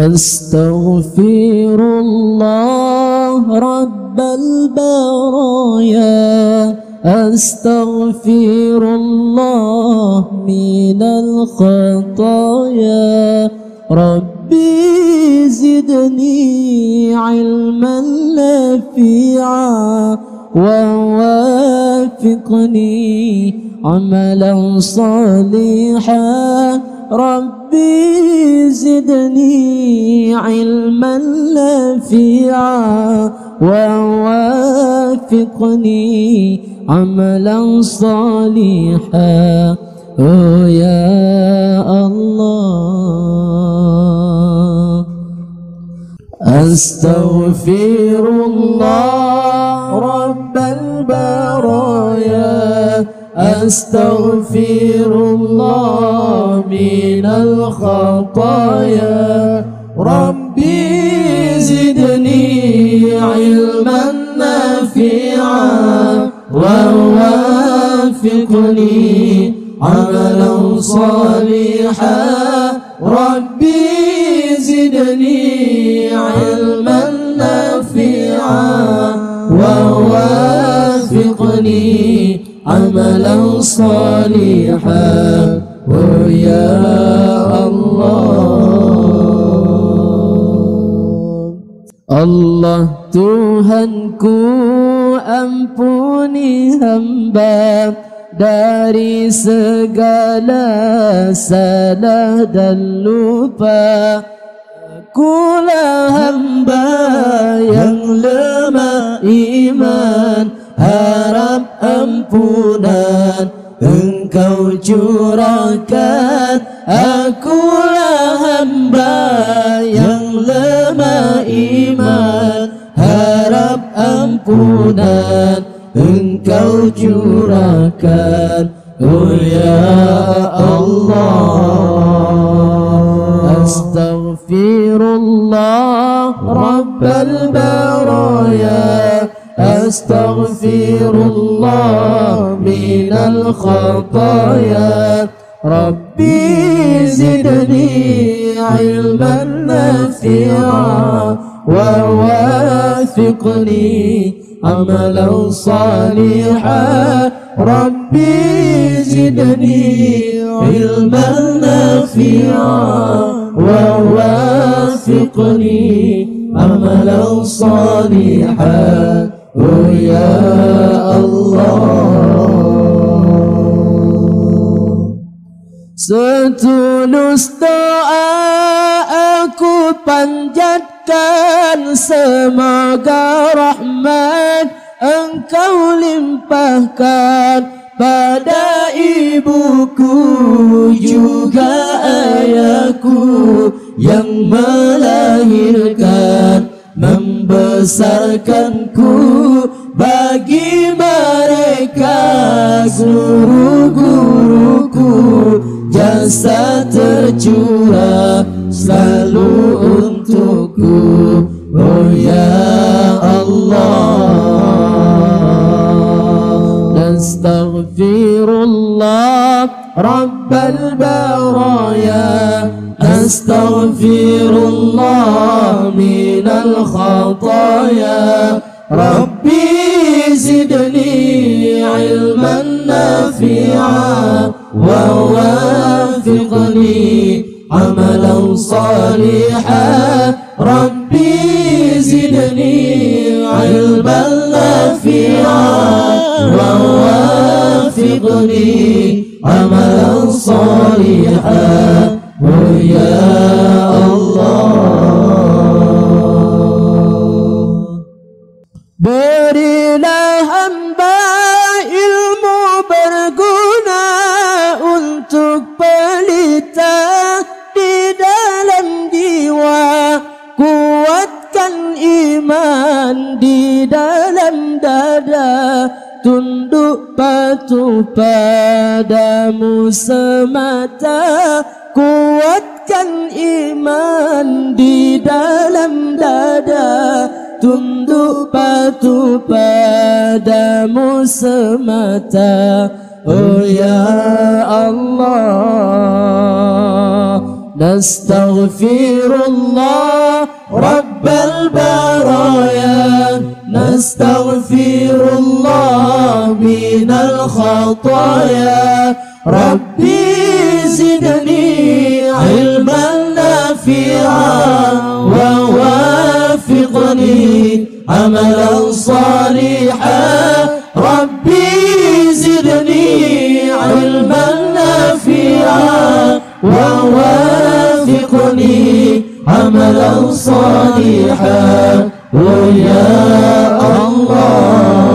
Astaghfirullah Rabbal baraya, Astaghfirullah minal khataya, Rabbi zidni ilman nafi'a wa wafiqni amalan salihan. Rabbi zidni ilman nafi'a wa wafiqni amalan salihan. Oh ya Allah, Astaghfirullah Rabbal baraya, Astaghfirullah minal khataya, Rabbi zidni ilman nafi'a wa wafiqni amalan salihan. Rabbi zidni ilman nafi'a wa wafiqni amalan salihan. Oh ya Allah, Allah Tuhanku, ampuni hamba dari segala salah dan lupa. Akulah hamba yang lemah iman, harap ampunan Engkau curahkan. Akulah hamba yang lemah iman, harap ampunan Engkau curahkan. Oh ya Allah, Astaghfirullah Rabbal baraya, Astaghfirullah minal khataya, Rabbi zidni ilman nafi'a wa wafiqni amalan salihan. Rabbi zidni ilman nafi'a wa wafiqni amalan salihan. Oh ya Allah, setulus doa aku panjatkan, semoga rahmat Engkau limpahkan pada ibuku juga ayahku yang melahirkan membesarkanku. Bagi mereka guru-guruku, jasa tercurah selalu untukku. Oh ya Allah, Astaghfirullah Rabbal baraya, Astaghfirullah minal khataya, Rabbi zidni ilman nafi'a wa wafiqni amalan salihan. Rabbi zidni ilman nafi'a wa wafiqni amalan salihan. Oh ya Allah, berilah hamba ilmu berguna untuk pelita di dalam jiwa, kuatkan iman di dalam dada, tunduk patuh padamu semata. Kuatkan iman di dalam dada, tunduk patuh padamu semata. Oh ya Allah, نستغفر الله رب البرايا نستغفر الله من الخطايا ربي زدني علما نافعا ووافقني عملا صالحا ربي زدني علما نافعا ووافقني عملا صالحا ويا الله